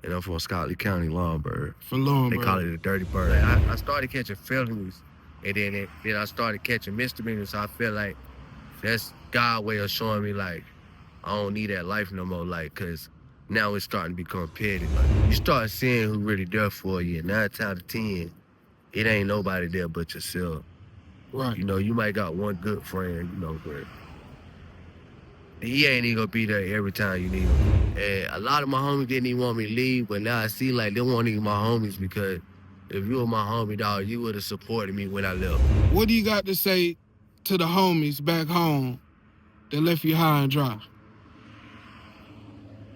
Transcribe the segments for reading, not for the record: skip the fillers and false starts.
and I'm from Scotland County, Laurinburg. From Laurinburg. They call it a dirty bird. Like, I started catching felonies, and then I started catching misdemeanors. So I feel like that's God's way of showing me, like, I don't need that life no more, like, because now it's starting to become petty. Like, you start seeing who really there for you, and 9 times out of 10, it ain't nobody there but yourself. Right. You know, you might got one good friend, you know, but he ain't even gonna be there every time you need him. And a lot of my homies didn't even want me to leave, but now I see like they weren't even my homies, because if you were my homie, dog, you would have supported me when I left. What do you got to say to the homies back home that left you high and dry?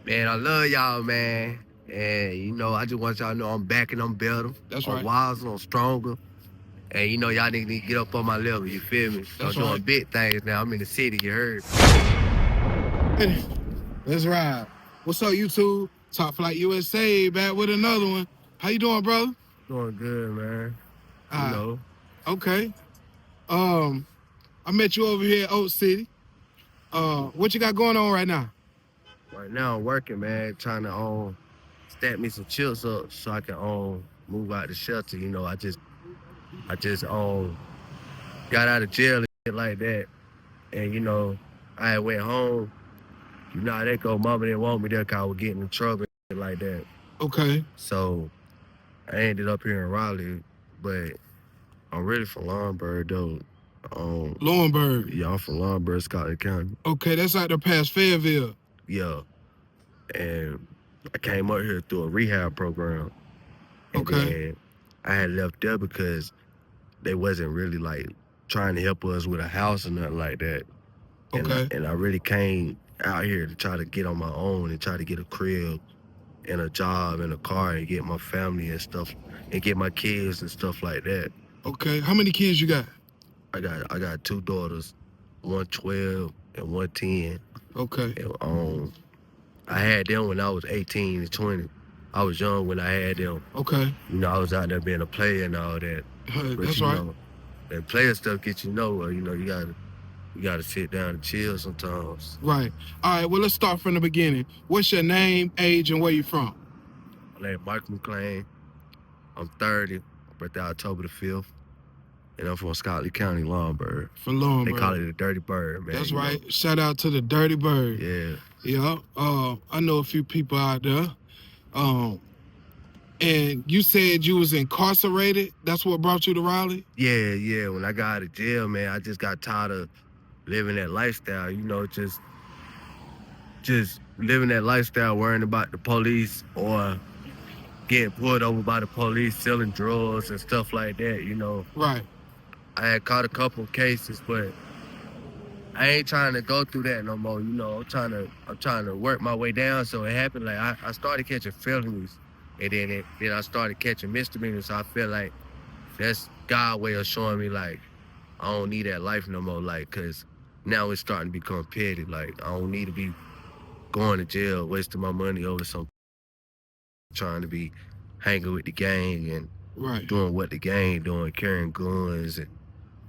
Man, I love y'all, man. And, you know, I just want y'all to know I'm back and I'm better. That's I'm right. wiser, I'm stronger. And, you know, y'all niggas need to get up on my level, you feel me? That's I'm doing right. big things now. I'm in the city, you heard? Let's ride. What's up, YouTube? Top Flight USA back with another one. How you doing, brother? Doing good, man. You know. Okay. I met you over here at Oak City. What you got going on right now? Right now I'm working, man, trying to stack me some chips up so I can move out the shelter. You know, I just got out of jail and shit like that. And, you know, I went home. You know how that go, mama didn't want me there because I was getting in trouble and shit like that. Okay. So I ended up here in Raleigh, but I'm really from Laurinburg though. Laurinburg. Yeah, I'm from Laurinburg, Scotland County. Okay, that's out there past Fayetteville. Yeah. And I came up here through a rehab program. And Okay. then I had left there because they wasn't really like trying to help us with a house or nothing like that. Okay. And I really came out here to try to get on my own and try to get a crib and a job and a car and get my family and stuff and get my kids and stuff like that. Okay. How many kids you got? I got 2 daughters, one 12 and one 10. Okay. And, I had them when I was 18 and 20. I was young when I had them. Okay. You know, I was out there being a player and all that. But that's you right. know, that player stuff gets you nowhere. You know, you gotta sit down and chill sometimes. Right. All right. Well, let's start from the beginning. What's your name, age, and where you from? My name is Michael McClain. I'm 30. My birthday October the 5th. And I'm from Scotland County, Laurinburg. From Laurinburg. They call it a dirty bird, man. That's right. Know. Shout out to the dirty bird. Yeah. Yeah. I know a few people out there. And you said you was incarcerated. That's what brought you to Raleigh? Yeah. When I got out of jail, man, I just got tired of living that lifestyle. You know, just living that lifestyle, worrying about the police or getting pulled over by the police, selling drugs and stuff like that, you know. Right. I had caught a couple of cases, but I ain't trying to go through that no more, you know. I'm trying to work my way down. So it happened like I started catching felonies, and then I started catching misdemeanors. So I feel like that's God's way of showing me, like, I don't need that life no more, like, because now it's starting to become petty. Like, I don't need to be going to jail, wasting my money over some trying to be hanging with the gang and doing what the gang doing, carrying guns and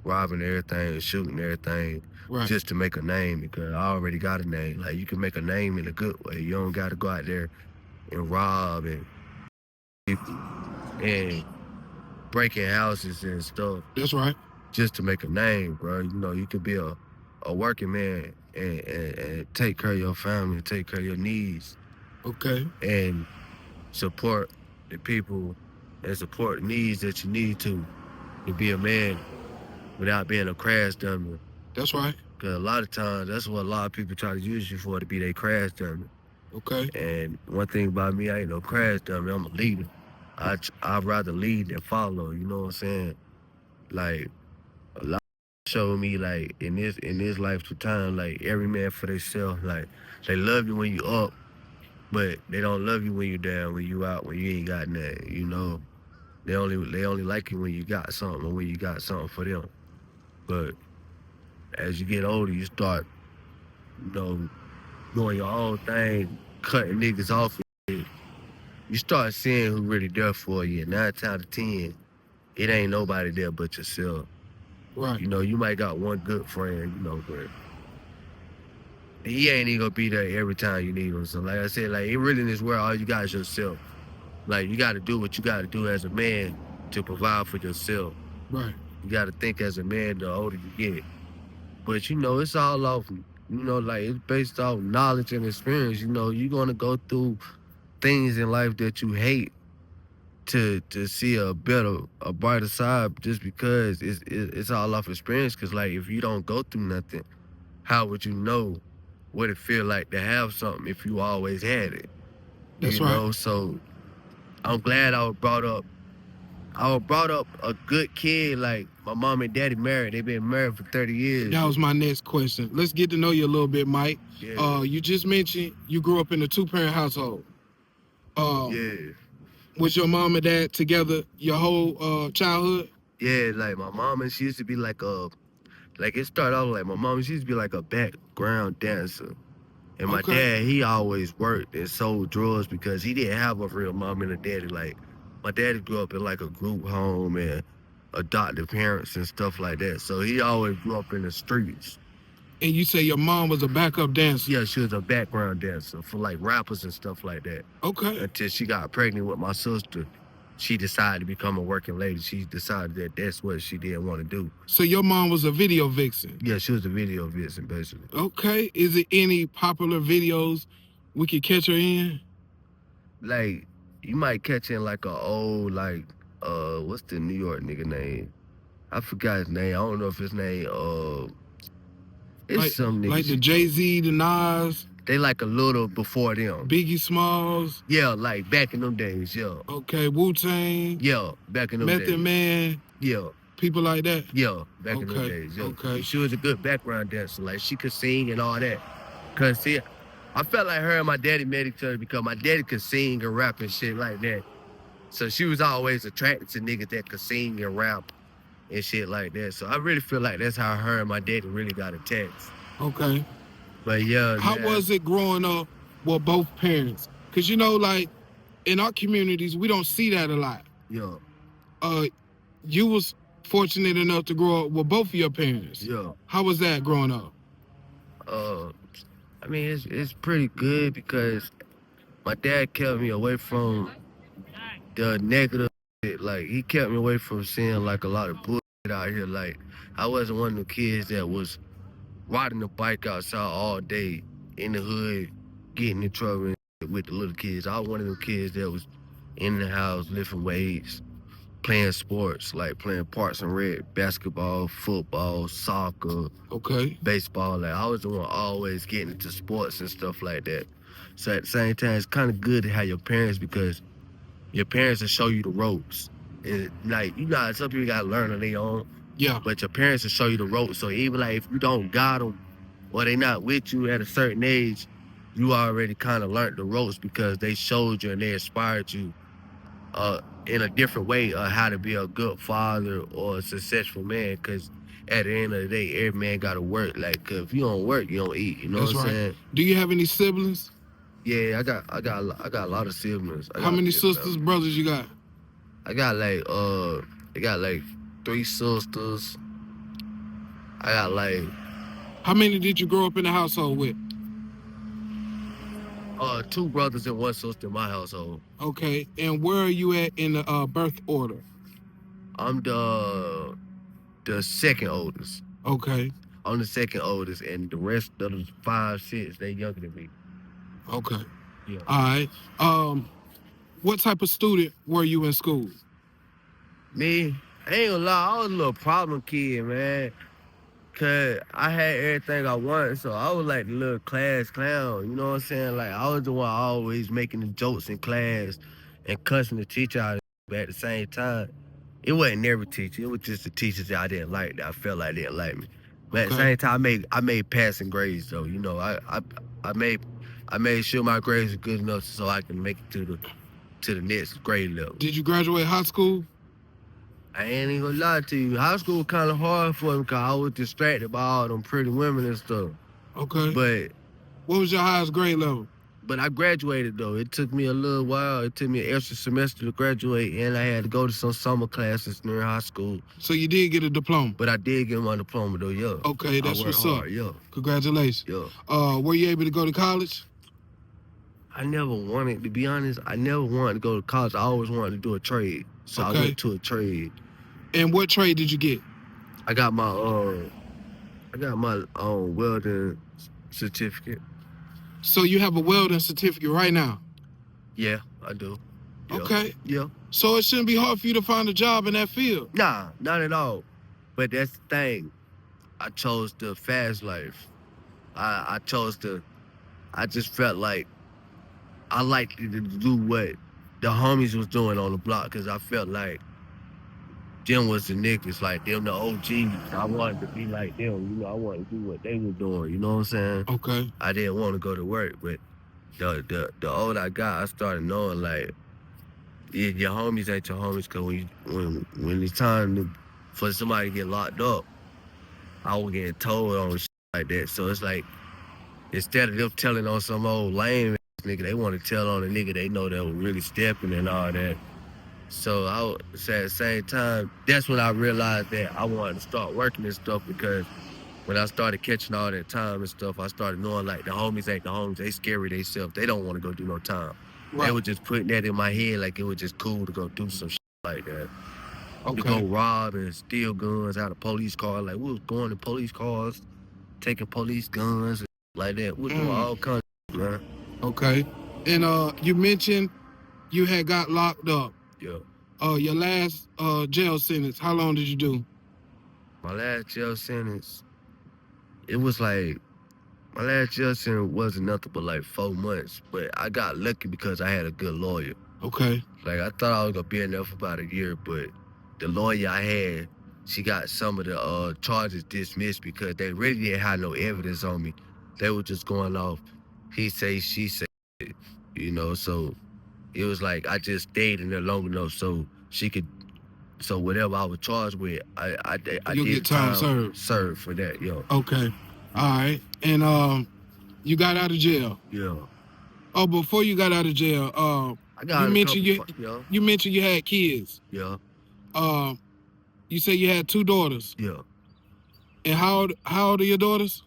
robbing everything and shooting everything just to make a name, because I already got a name. Like, you can make a name in a good way. You don't got to go out there and rob and people and breaking houses and stuff. That's right. Just to make a name, bro. You know, you could be a working man and take care of your family and take care of your needs. Okay. And support the people and support the needs that you need to be a man without being a crash dummy. That's right. Because a lot of times, that's what a lot of people try to use you for, to be their crash dummy. Okay. And one thing about me, I ain't no crash dummy. I'm a leader. I'd rather lead than follow, you know what I'm saying? Like, a lot showed me, like, in this lifetime, like, every man for themselves. Like, they love you when you up, but they don't love you when you down, when you out, when you ain't got nothing, you know. They only like you when you got something, or when you got something for them. But as you get older, you start, you know, doing your own thing, cutting niggas off. You start seeing who really there for you. And 9 times out of 10, it ain't nobody there but yourself. Right. You know, you might got one good friend, you know, but he ain't even gonna be there every time you need him. So like I said, like it really in this world, all you got is yourself. Like you got to do what you got to do as a man to provide for yourself. Right. You got to think as a man the older you get. But you know, it's all off. You know, like it's based off knowledge and experience. You know, you're gonna go through things in life that you hate to see a brighter side, just because it's all off experience. Because like if you don't go through nothing, how would you know what it feel like to have something if you always had it? That's You right. know, so I'm glad I was brought up. I was brought up a good kid. Like my mom and daddy married. They've been married for 30 years. That was my next question. Let's get to know you a little bit, Mike. Yeah. You just mentioned you grew up in a 2-parent household. Yeah. Was your mom and dad together your whole childhood? Yeah, like my mama, she used to be like it started off like my mama, she used to be like a background dancer. And my Okay. dad, he always worked and sold drugs because he didn't have a real mom and a daddy. Like my daddy grew up in like a group home and adopted parents and stuff like that. So he always grew up in the streets. And you say your mom was a backup dancer? Yeah, she was a background dancer for like rappers and stuff like that. Okay. Until she got pregnant with my sister, she decided to become a working lady. She decided that that's what she didn't want to do. So your mom was a video vixen? Yeah, she was a video vixen, basically. Okay. Is it any popular videos we could catch her in? Like, you might catch in like a old, like, what's the New York nigga name? I forgot his name. I don't know if his name, it's like, some nigga. Like the Jay-Z, the Nas? They like a little before them. Biggie Smalls? Yeah, like back in them days, yeah. Okay, Wu-Tang? Yeah, back in them days. Method Man? Yeah. People like that? Yeah, back in them days. Yeah. Okay. She was a good background dancer. Like, she could sing and all that. Cause see, I felt like her and my daddy met each other because my daddy could sing and rap and shit like that. So she was always attracted to niggas that could sing and rap and shit like that. So I really feel like that's how her and my daddy really got attached. Okay. But yeah. How was it growing up with both parents? Because, you know, like, in our communities, we don't see that a lot. Yeah. You was fortunate enough to grow up with both of your parents. Yeah. How was that growing up? I mean, it's pretty good because my dad kept me away from the negative shit. Like, he kept me away from seeing, like, a lot of bullshit out here. Like, I wasn't one of the kids that was riding the bike outside all day in the hood, getting in trouble with the little kids. I was one of them kids that was in the house lifting weights, playing sports, like playing Parks and Rec, basketball, football, soccer, Okay. baseball. Like, I was the one always getting into sports and stuff like that. So at the same time, it's kind of good to have your parents because your parents will show you the ropes. And like, you know, some people gotta learn on their own. Yeah. But your parents will show you the ropes. So even like if you don't got them or they not with you at a certain age, you already kind of learned the ropes because they showed you and they inspired you in a different way of how to be a good father or a successful man. Because at the end of the day, every man got to work. Like, 'cause if you don't work, you don't eat. You know That's what I'm right. saying? Do you have any siblings? Yeah, I got a lot of siblings. How many sisters, brothers you got? I got like 3 sisters. I got like How many did you grow up in the household with? 2 brothers and 1 sister in my household. Okay. And where are you at in the birth order? I'm the second oldest. Okay. I'm the second oldest, and the rest of the 5, 6, they younger than me. Okay. Yeah. All right. What type of student were you in school? Me, I ain't gonna lie, I was a little problem kid, man. Cause I had everything I wanted, so I was like the little class clown, you know what I'm saying? Like, I was the one always making the jokes in class and cussing the teacher out, but at the same time, it wasn't every teacher. It was just the teachers that I didn't like, that I felt like didn't like me. But at the same time, I made passing grades though. You know, I made sure my grades were good enough so I can make it to the next grade level. Did you graduate high school? I ain't even gonna lie to you. High school was kind of hard for me because I was distracted by all them pretty women and stuff. Okay. But what was your highest grade level? But I graduated though. It took me a little while. It took me an extra semester to graduate, and I had to go to some summer classes near high school. So you did get a diploma? But I did get my diploma though, yeah. Okay, that's I worked what's hard, up. yeah. Congratulations. Yeah. Were you able to go to college? I never wanted, to be honest, I never wanted to go to college. I always wanted to do a trade. So I went to a trade. And what trade did you get? I got my welding certificate. So you have a welding certificate right now? Yeah, I do. Yeah. Okay. Yeah. So it shouldn't be hard for you to find a job in that field? Nah, not at all. But that's the thing. I chose the fast life. I just felt like I liked to do what the homies was doing on the block, because I felt like them was the niggas, like them the OGs. I wanted to be like them, I wanted to do what they were doing, you know what I'm saying? Okay. I didn't want to go to work, but the older I got, I started knowing like, yeah, your homies ain't your homies, because when it's time for somebody to get locked up, I was getting told on shit like that. So it's like, instead of them telling on some old lame ass nigga, they want to tell on a nigga they know that was really stepping and all that. So at the same time, that's when I realized that I wanted to start working and stuff, because when I started catching all that time and stuff, I started knowing like the homies ain't the homies. They scary themselves. They don't want to go do no time. Right. They were just putting that in my head like it was just cool to go do some shit like that. Okay. To go rob and steal guns out of police cars. Like we was going to police cars, taking police guns and like that. We was doing all kinds of shit, man. Okay. And you mentioned you had got locked up. Yeah. Your last jail sentence, how long did you do? My last jail sentence, it was like, my last jail sentence wasn't nothing but like 4 months, but I got lucky because I had a good lawyer. Okay. Like I thought I was gonna be in there for about a year, but the lawyer I had, she got some of the charges dismissed because they really didn't have no evidence on me. They were just going off he say, she say, so it was like I just stayed in there long enough so she could, so whatever I was charged with, I did get time served for that, Okay. All right. And you got out of jail? Yeah. Oh, before you got out of jail, you mentioned you had kids. Yeah. You said you had 2 daughters. Yeah. And how old are your daughters?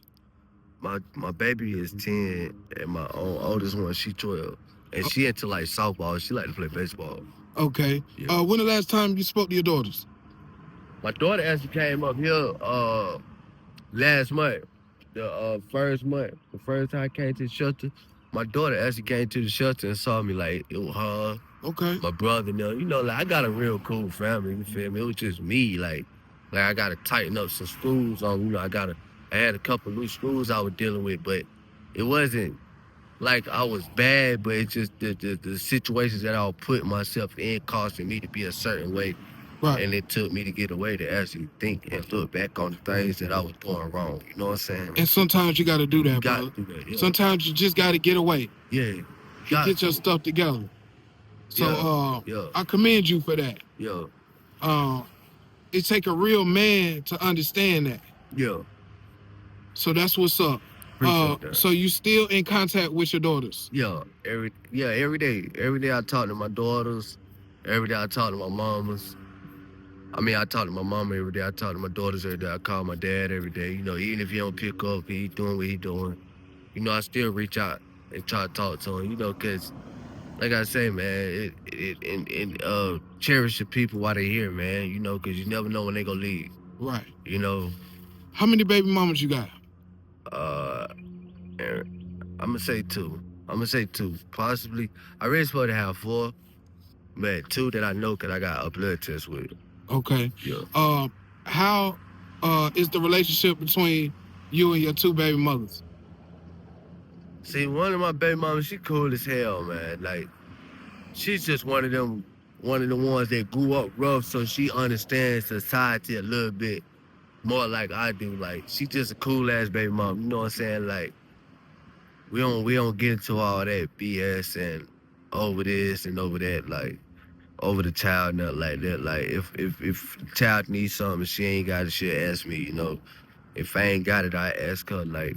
My baby is 10 and my oldest one, she 12. And she into like softball. She like to play baseball. Okay. Yeah. When the last time you spoke to your daughters? My daughter actually came up here last month. The first time I came to the shelter, my daughter actually came to the shelter and saw me. Like it was her. Okay. My brother, like I got a real cool family. You feel me? It was just me. Like I gotta tighten up some screws on. I had a couple loose screws I was dealing with, but it wasn't like I was bad, but it's just the situations that I was putting myself in causing me to be a certain way. Right. And it took me to get away to actually think and look back on the things that I was doing wrong. You know what I'm saying? And sometimes you got to do that, bro. Yeah. Sometimes you just got to get away. Yeah. Get your stuff together. So I commend you for that. Yeah. It take a real man to understand that. Yeah. So that's what's up. So you still in contact with your daughters? Yeah. Every day. Every day I talk to my daughters. Every day I talk to my mamas. I mean, I talk to my mama every day. I talk to my daughters every day. I call my dad every day. Even if he don't pick up, he doing what he doing. I still reach out and try to talk to him, because like I say, man, cherish the people while they're here, man, because you never know when they gonna leave. Right. How many baby mamas you got? I'm gonna say 2. Possibly. I really supposed to have 4, but 2 that I know because I got a blood test with. Okay. Yeah. How is the relationship between you and your 2 baby mothers? See, one of my baby mamas, she cool as hell, man. Like, she's just one of the ones that grew up rough, so she understands society a little bit more like I do. Like, she just a cool ass baby mom. You know what I'm saying? Like, we don't get into all that BS and over this and over that, like over the child, nothing like that. Like, if the child needs something, she ain't got it, she'll ask me. If I ain't got it, I ask her. Like,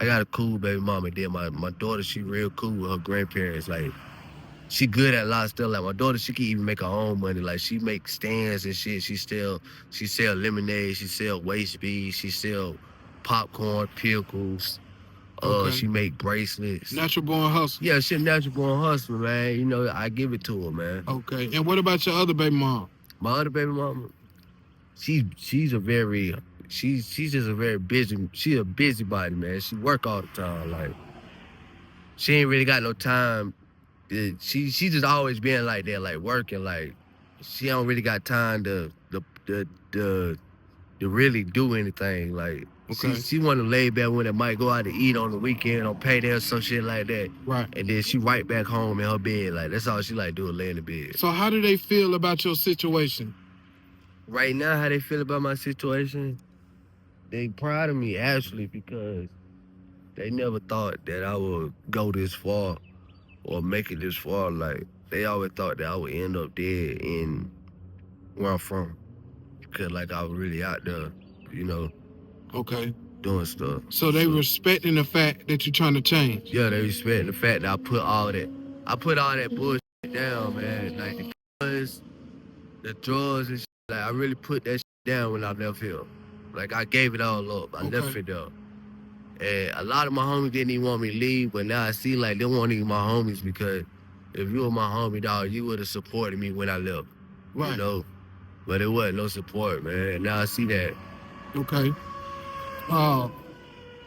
I got a cool baby mama. Then my daughter, she real cool with her grandparents. Like, she good at a lot of stuff. Like, my daughter, she can even make her own money. Like, she make stands and shit. She sell lemonade. She sell waist beads. She sell popcorn, pickles. Okay. She make bracelets. Natural born hustle. Yeah, she natural born hustler, man. You know, I give it to her, man. Okay. And what about your other baby mom? My other baby mama, she's just a very busy. She a busybody, man. She work all the time. Like, she ain't really got no time. She just always been like that, like working. Like, she don't really got time to really do anything. Like, Okay. she want to lay back when it might go out to eat on the weekend on payday or some shit like that. Right. And then she right back home in her bed. Like, that's all she like doing, lay in the bed. So how do they feel about your situation? Right now, how they feel about my situation? They proud of me, actually, because they never thought that I would go this far or make it this far. Like, they always thought that I would end up dead in where I'm from. Because, like, I was really out there, you know, Okay. doing stuff. So they respecting the fact that you're trying to change. Yeah, they respect the fact that I put all that bullshit down, man. Like, the guns, the drugs and shit. Like, I really put that shit down when I left here. Like, I gave it all up. I left it up. And a lot of my homies didn't even want me to leave, but now I see like they weren't even my homies, because if you were my homie, dog, you would have supported me when I left. Right. You know? But it wasn't no support, man. Now I see that. Okay.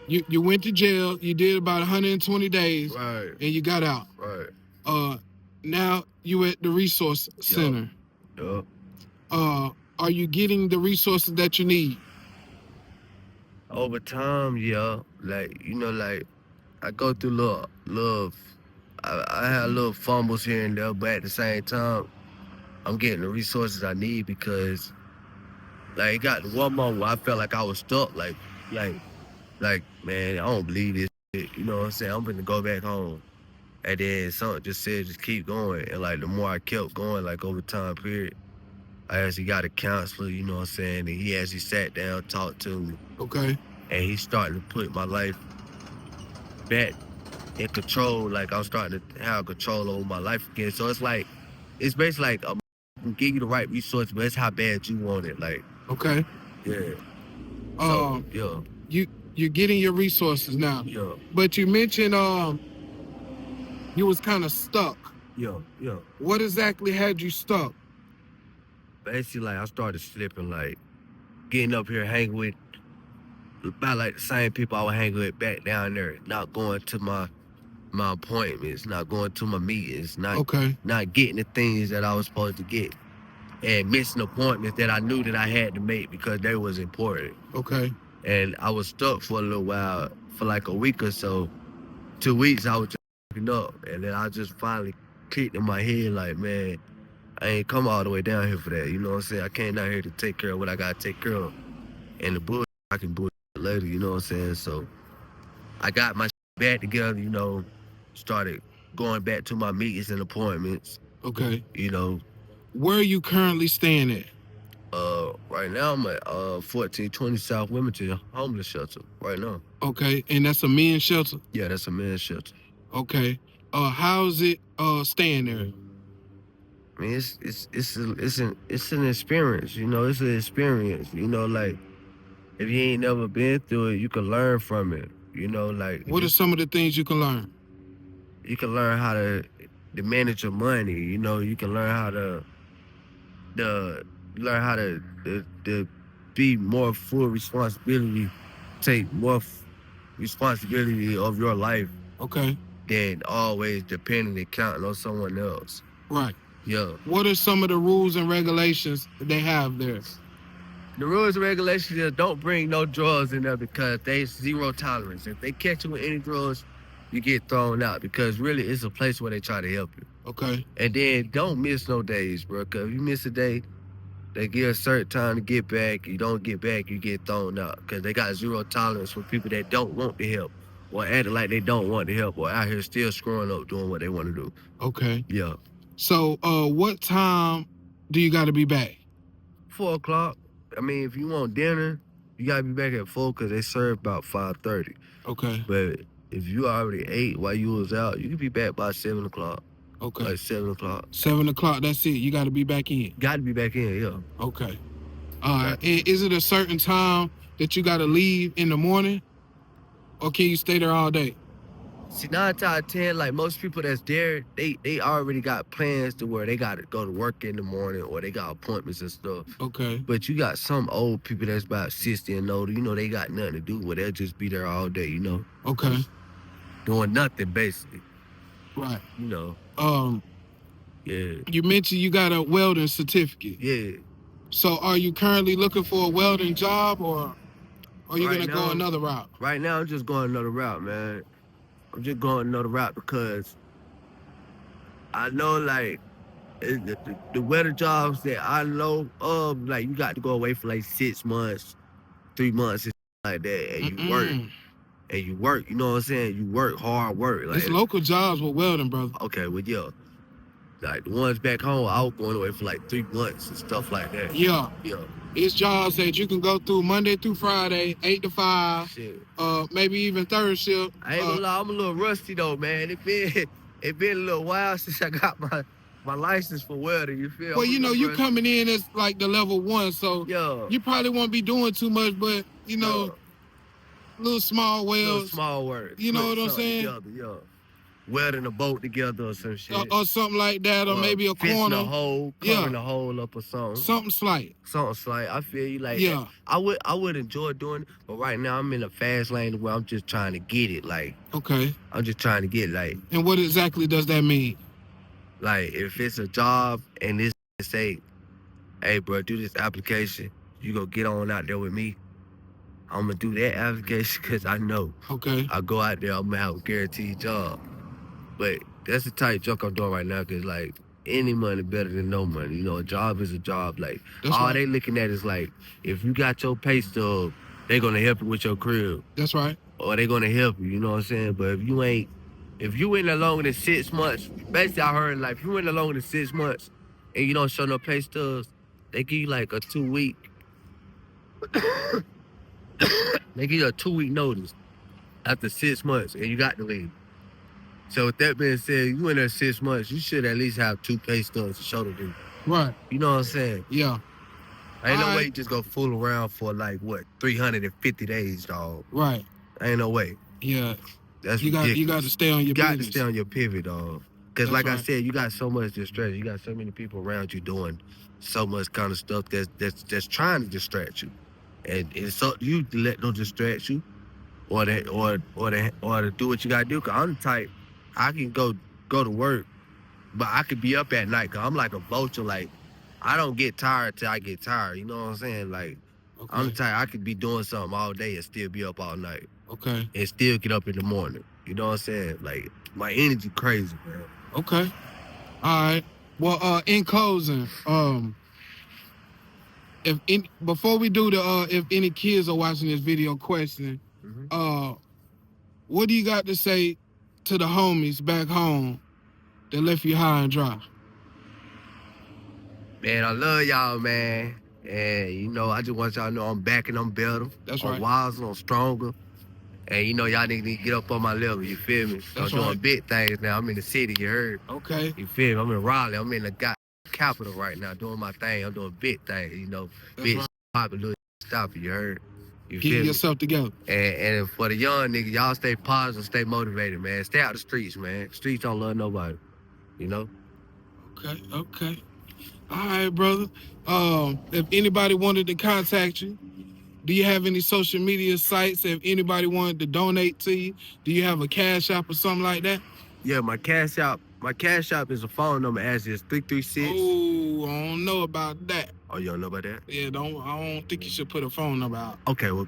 You went to jail, you did about 120 days, Right. and you got out. Right. Now you at the resource center. Yup. Are you getting the resources that you need? Over time, yeah. Like, you know, like, I go through I have little fumbles here and there, but at the same time, I'm getting the resources I need, because, like, it got to one moment where I felt like I was stuck, like, man, I don't believe this shit. You know what I'm saying? I'm gonna go back home. And then something just said, just keep going. And, like, the more I kept going, like, over time period, I actually got a counselor, you know what I'm saying? And he actually sat down, talked to me. Okay. And he's starting to put my life back in control. Like, I'm starting to have control over my life again. So it's like, it's basically like, I'm gonna give you the right resource, but it's how bad you want it. Like, okay. Yeah. Yeah. You're getting your resources now. Yeah. But you mentioned you was kind of stuck. Yeah. What exactly had you stuck? Basically, like, I started slipping, like, getting up here, hanging with about like the same people I would hang with back down there, not going to my appointments, not going to my meetings, not getting the things that I was supposed to get, and missing appointments that I knew that I had to make because they was important. Okay. And I was stuck for a little while, for like a week or so. 2 weeks I was just fucking up, and then I just finally clicked in my head like, man, I ain't come all the way down here for that. You know what I'm saying? I came down here to take care of what I gotta take care of, and the bullshit I can bullshit later. You know what I'm saying? So I got my back together. You know, started going back to my meetings and appointments. Okay. You know. Where are you currently staying at? Right now I'm at 1420 South Wilmington homeless shelter right now. Okay, and that's a men's shelter? Yeah, that's a men's shelter. Okay. How's it staying there? I mean, it's an experience, you know. It's an experience, you know. Like, if you ain't never been through it, you can learn from it, you know. Like, what are some of the things you can learn? You can learn how to manage your money, you know. You can learn how to be more full responsibility, take more responsibility of your life. Okay. Than always depending and counting on someone else. Right. Yeah. What are some of the rules and regulations they have there? The rules and regulations is don't bring no drugs in there, because there's zero tolerance. If they catch you with any drugs, you get thrown out, because really it's a place where they try to help you. Okay. And then don't miss no days, bro, because if you miss a day, they give a certain time to get back. You don't get back, you get thrown out, because they got zero tolerance for people that don't want the help, or acting like they don't want the help, or out here still screwing up doing what they want to do. Okay. Yeah. So what time do you got to be back? 4 o'clock. I mean, if you want dinner, You gotta be back at 4 because they serve about 5:30. Okay. But if you already ate while you was out, you can be back by 7 o'clock. Okay. Like 7 o'clock. 7 o'clock, that's it. You got to be back in. Got to be back in, yeah. Okay. All right. And is it a certain time that you got to leave in the morning? Or can you stay there all day? See, 9 out of 10, like most people that's there, they already got plans to where they got to go to work in the morning or they got appointments and stuff. Okay. But you got some old people that's about 60 and older, you know, they got nothing to do, where they'll just be there all day, you know. Okay. Doing nothing, basically. Right. You know. Yeah. You mentioned you got a welding certificate. Yeah. So are you currently looking for a welding job or are you going to go another route? Right now, I'm just going another route, man. I'm just going another route because I know, like, the weather jobs that I know of, like, you got to go away for, like, 6 months, 3 months, and like that, and you work. And you work, you know what I'm saying? You work, hard work. Like, it's local jobs with welding, brother. Okay, well, yeah. Like, the ones back home, I was going away for, like, 3 months and stuff like that. Yeah. Yeah. It's jobs that you can go through Monday through Friday, 8 to 5, Shit. Maybe even third shift. I ain't gonna lie, I'm a little rusty though, man. It been a little while since I got my license for welding. You feel? Well, you know, you coming in as like the level 1, so yeah, you probably won't be doing too much, but you know, little small welds, little small work. You know what I'm saying? Together, yeah. Welding a boat together or some shit. Or something like that, or maybe a corner. A hole, covering a hole up or something. Something slight. Something slight. I feel you. Like, yeah. I would enjoy doing it, but right now I'm in a fast lane where I'm just trying to get it. Like, okay. I'm just trying to get, like. And what exactly does that mean? Like, if it's a job and this say, hey, bro, do this application, you go get on out there with me. I'm gonna do that application because I know. Okay. I go out there, I'm gonna have a guaranteed job. But that's the type joke I'm doing right now, because, like, any money better than no money. You know, a job is a job. Like, that's all they looking at is, like, if you got your pay stub, they going to help you with your crib. That's right. Or they going to help you, you know what I'm saying? But if you in there longer than 6 months, basically I heard, like, if you in there longer than 6 months and you don't show no pay stubs, they give you, like, a 2-week. They give you a 2-week notice after 6 months, and you got to leave. So with that being said, you in there 6 months, you should at least have 2 pay stubs to show to them. Right. You know what I'm saying? Yeah. Ain't no way you just go fool around for, like, what, 350 days, dog. Right. Ain't no way. Yeah. That's ridiculous. You got to stay on your business. You got to stay on your pivot, dog. Because like right. I said, you got so much distress. You got so many people around you doing so much kind of stuff that's trying to distract you. And it's up to you to let them distract you or to do what you got to do. Because I'm the type, I can go to work, but I could be up at night because I'm like a vulture. Like, I don't get tired till I get tired. You know what I'm saying? Like, okay. I'm the type, I could be doing something all day and still be up all night. Okay. And still get up in the morning. You know what I'm saying? Like, my energy crazy, man. Okay. All right. Well, in closing, before we do if any kids are watching this video question, what do you got to say to the homies back home that left you high and dry? Man, I love y'all, man. And, you know, I just want y'all to know I'm back and I'm better. That's right. I'm wiser, I'm stronger. And, you know, y'all need to get up on my level, you feel me? I'm doing big things now. I'm in the city, you heard? Okay. You feel me? I'm in Raleigh. I'm in the capital right now doing my thing. I'm doing big things, you know. Big popular stuff, you heard? You feel me? Get yourself together. And for the young niggas, y'all stay positive, stay motivated, man. Stay out the streets, man. Streets don't love nobody, you know? Okay. All right, brother. If anybody wanted to contact you, do you have any social media sites? If anybody wanted to donate to you, do you have a Cash App or something like that? Yeah, my Cash App is a phone number as is 336. Oh, I don't know about that. Oh, you don't know about that? Yeah, I don't think you should put a phone number out. Okay, well,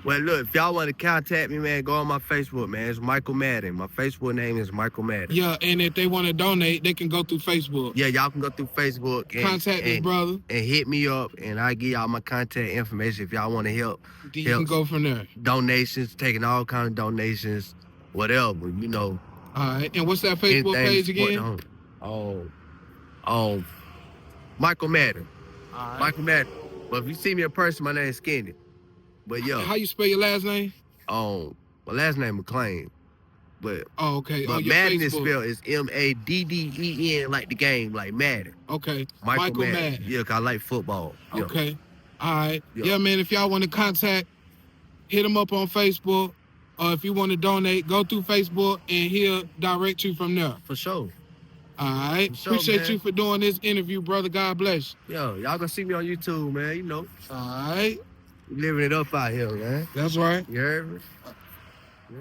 look, if y'all want to contact me, man, go on my Facebook, man. It's Michael Madden. My Facebook name is Michael Madden. Yeah, and if they want to donate, they can go through Facebook. Yeah, y'all can go through Facebook and contact this brother and hit me up, and I give y'all my contact information if y'all want to help. You can go from there. Donations, taking all kind of donations, whatever, you know. All right, and what's that Facebook page again? Michael Madden. Right. Michael Madden. But if you see me in person, my name's Skinny. But yo, How you spell your last name? my last name McLean. But Oh, okay. but On your Madden is Facebook. spelled is Madden, like the game, like Madden. Okay. Michael Madden. Yeah, 'cause I like football. Yeah. Okay. All right. Yeah. Yeah, man. If y'all want to contact, hit him up on Facebook. If you want to donate, go through Facebook and he'll direct you from there. For sure. All right. For sure, Appreciate man. you for doing this interview, brother. God bless you. Yo, y'all gonna see me on YouTube, man. You know. All right. Living it up out here, man. That's right. You heard me? Yeah.